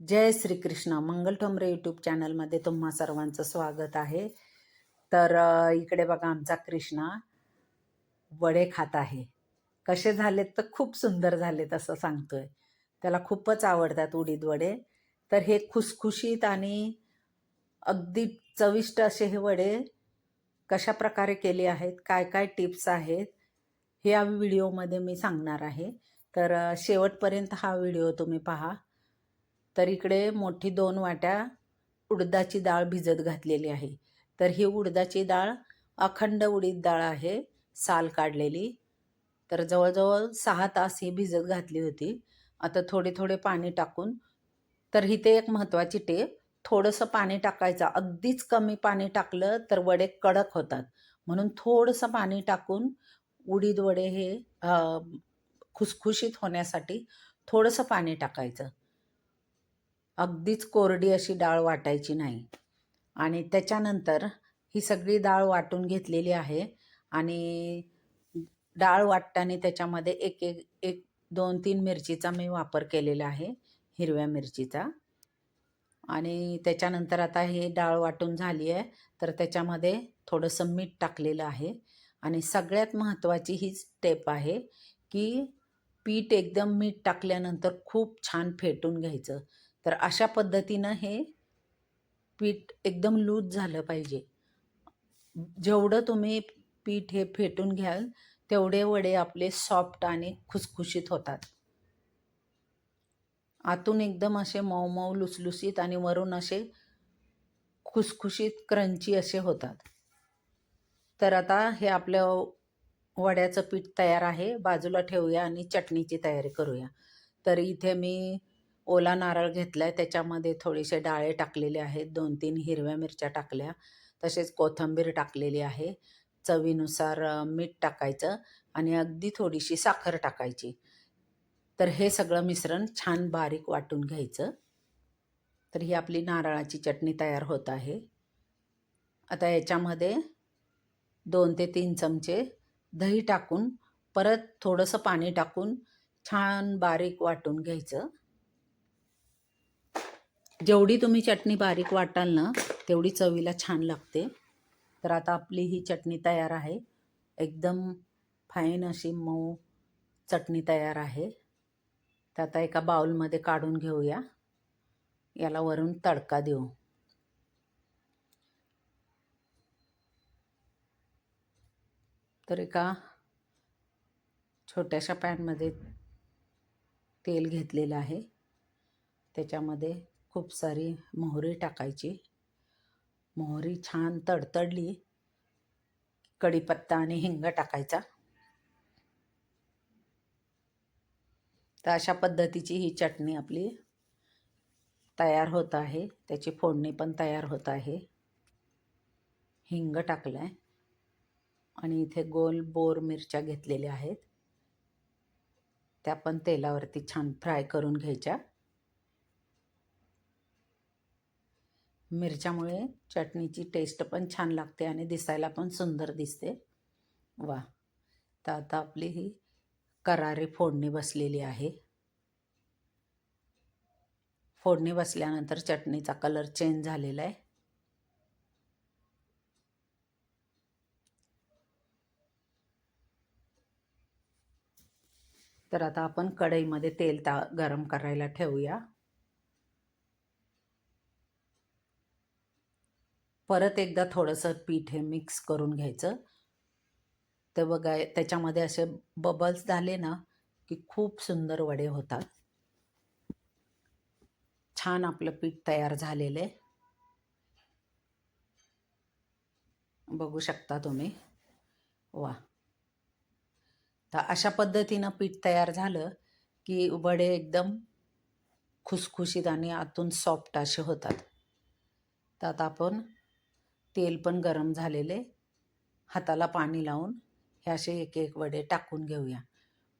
जय श्रीकृष्ण. मंगल Thombare YouTube चॅनलमध्ये तुम्हा सर्वांचं स्वागत आहे. तर इकडे बघा आमचा कृष्णा वडे खात आहे. कसे झालेत तर खूप सुंदर झालेत असं सांगतोय. त्याला खूपच आवडतात उडीद वडे. तर हे खुसखुशीत आणि अगदी चविष्ट असे हे वडे कशा प्रकारे केले आहेत, काय काय टिप्स आहेत, हे या व्हिडिओमध्ये मी सांगणार आहे. तर शेवटपर्यंत हा व्हिडिओ तुम्ही पहा. तर इकडे मोठी 2 वाट्या उडदाची डाळ भिजत घातलेली आहे. तर ही उडदाची डाळ अखंड उडीद डाळ आहे, साल काढलेली. तर जवळजवळ 6 तास ही भिजत घातली होती. आता थोडे थोडे पाणी टाकून, तर इथे एक महत्त्वाची टिप, थोडंसं पाणी टाकायचं. अगदीच कमी पाणी टाकलं तर वडे कडक होतात. म्हणून थोडंसं पाणी टाकून उडीद वडे हे खुसखुशीत होण्यासाठी थोडंसं पाणी टाकायचं. अगदीच कोरडी अशी डाळ वाटायची नाही. आणि त्याच्यानंतर ही सगळी डाळ वाटून घेतलेली आहे. आणि डाळ वाटताना त्याच्यामध्ये एक एक एक 2-3 मिरचीचा मी वापर केलेला आहे, हिरव्या मिरचीचा. आणि त्याच्यानंतर आता हे डाळ वाटून झाली आहे, तर त्याच्यामध्ये थोडंसं मीठ टाकलेलं आहे. आणि सगळ्यात महत्त्वाची ही स्टेप आहे की पीठ एकदम मीठ टाकल्यानंतर खूप छान फेटून घ्यायचं. तर अशा पद्धतीनं हे पीठ एकदम लूज झालं पाहिजे. जेवढं तुम्ही पीठ हे फेटून घ्याल तेवढे वडे आपले सॉफ्ट आणि खुसखुशीत होतात. आतून एकदम असे मऊ मऊ लुसलुसीत आणि वरून असे खुसखुशीत क्रंची असे होतात. तर आता हे आपलं वड्याचं पीठ तयार आहे, बाजूला ठेवूया आणि चटणीची तयारी करूया. तर इथे मी ओला नारळ घेतला आहे, त्याच्यामध्ये थोडेसे डाळे टाकलेले आहेत, 2-3 हिरव्या मिरच्या टाकल्या, तसेच कोथिंबीर टाकलेली आहे. चवीनुसार मीठ टाकायचं आणि अगदी थोडीशी साखर टाकायची. तर हे सगळं मिश्रण छान बारीक वाटून घ्यायचं. तर ही आपली नारळाची चटणी तयार होत आहे. आता याच्यामध्ये 2 ते 3 चमचे दही टाकून, परत थोडंसं पाणी टाकून छान बारीक वाटून घ्यायचं. जेवढी तुम्ही चटणी बारीक वाटाल ना, तेवढी चवीला छान लागते. तर आता आपली ही चटणी तयार आहे. एकदम फाईन अशी मऊ चटणी तयार आहे. तर आता एका बाउलमध्ये काढून घेऊया. याला वरून तडका देऊ. तर एका छोट्याशा पॅनमध्ये तेल घेतलेलं आहे. त्याच्यामध्ये खूप सारी मोहरी टाकायची. मोहरी छान तडतडली, कढीपत्ता आणि हिंग टाकायचा. तर अशा पद्धतीची ही चटणी आपली तयार होत आहे. त्याची फोडणी पण तयार होत आहे. हिंग टाकलं आहे आणि इथे गोल बोर मिरच्या घेतलेल्या आहेत, त्या पण तेलावरती छान फ्राय करून घ्यायच्या. मिरच्यामुळे चटणीची टेस्ट पण छान लागते आणि दिसायला पण सुंदर दिसते. वा. तर आता आपली ही करारी फोडणी बसलेली आहे. फोडणी बसल्यानंतर चटणीचा कलर चेंज झालेला आहे. तर आता आपण कढईमध्ये तेल गरम करायला ठेवूया. परत एकदा थोडंसं पीठ हे मिक्स करून घ्यायचं. तर बघा त्याच्यामध्ये असे बबल्स झाले ना की खूप सुंदर वडे होतात. छान आपलं पीठ तयार झालेलं आहे, बघू शकता तुम्ही. वा. तर अशा पद्धतीनं पीठ तयार झालं की वडे एकदम खुसखुशीत आणि आतून सॉफ्ट असे होतात. तर आता आपण तेल पण गरम झालेले, हाताला पाणी लावून हे असे एक एक वडे टाकून घेऊया.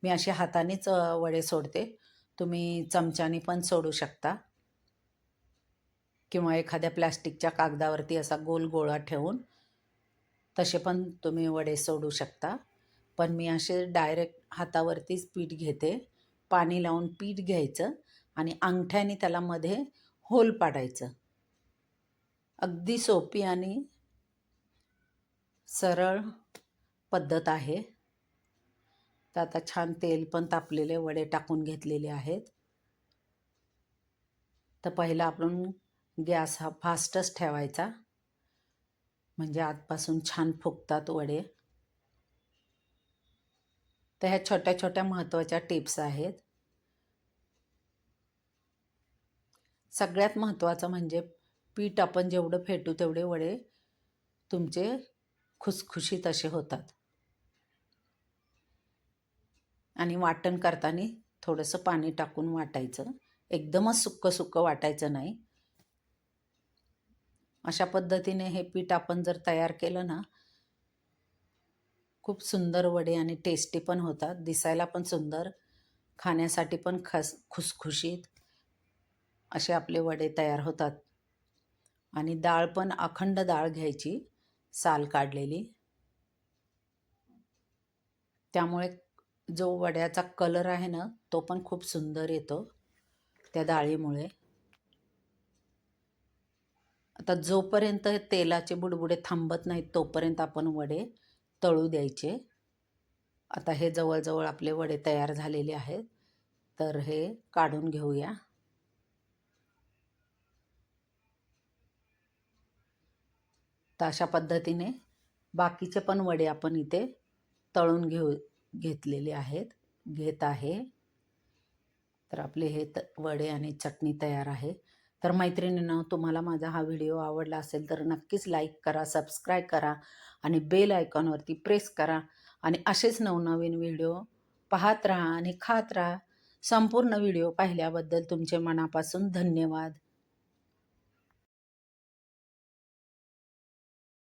मी असे हातानेच वडे सोडते, तुम्ही चमच्याने पण सोडू शकता किंवा एखाद्या प्लॅस्टिकच्या कागदावरती असा गोल गोळा ठेवून तसे पण तुम्ही वडे सोडू शकता. पण मी असे डायरेक्ट हातावरतीच पीठ घेते. पाणी लावून पीठ घ्यायचं आणि अंगठ्याने त्याला मध्ये होल पाडायचं. अगदी सोपी आणि सरळ पद्धत आहे. तर आता छान तेल पण तापलेले वडे टाकून घेतलेले आहेत. तर पहिला आपण गॅस हा फास्टच ठेवायचा, म्हणजे आतपासून छान फुगतात वडे. तर ह्या छोट्या छोट्या महत्त्वाच्या टिप्स आहेत. सगळ्यात महत्त्वाचं म्हणजे पीठ आपण जेवढं फेटू तेवढे वडे तुमचे खुसखुशीत असे होतात. आणि वाटण करताना थोडंसं पाणी टाकून वाटायचं, एकदमच सुक्कं सुक्कं वाटायचं नाही. अशा पद्धतीने हे पीठ आपण जर तयार केलं ना, खूप सुंदर वडे आणि टेस्टी पण होतात, दिसायला पण सुंदर, खाण्यासाठी पण खुसखुशीत असे आपले वडे तयार होतात. आणि डाळ पण अखंड डाळ घ्यायची, साल काढलेली. त्यामुळे जो वड्याचा कलर आहे ना, तो पण खूप सुंदर येतो त्या डाळीमुळे. आता जोपर्यंत तेलाचे बुडबुडे थांबत नाहीत तोपर्यंत आपण वडे तळू द्यायचे. आता हे जवळजवळ आपले वडे तयार झालेले आहेत, तर हे काढून घेऊया. तर अशा पद्धतीने बाकीचे पण वडे आपण इथे तळून घेतलेले आहेत, घेत आहे. तर आपले हे वडे आणि चटणी तयार आहे. तर मैत्रिणींनो, तुम्हाला माझा हा व्हिडिओ आवडला असेल तर नक्कीच लाईक करा, सबस्क्राईब करा आणि बेल आयकॉनवरती प्रेस करा. आणि असेच नवनवीन व्हिडिओ पाहत राहा आणि खात राहा. संपूर्ण व्हिडिओ पाहिल्याबद्दल तुमचे मनापासून धन्यवाद.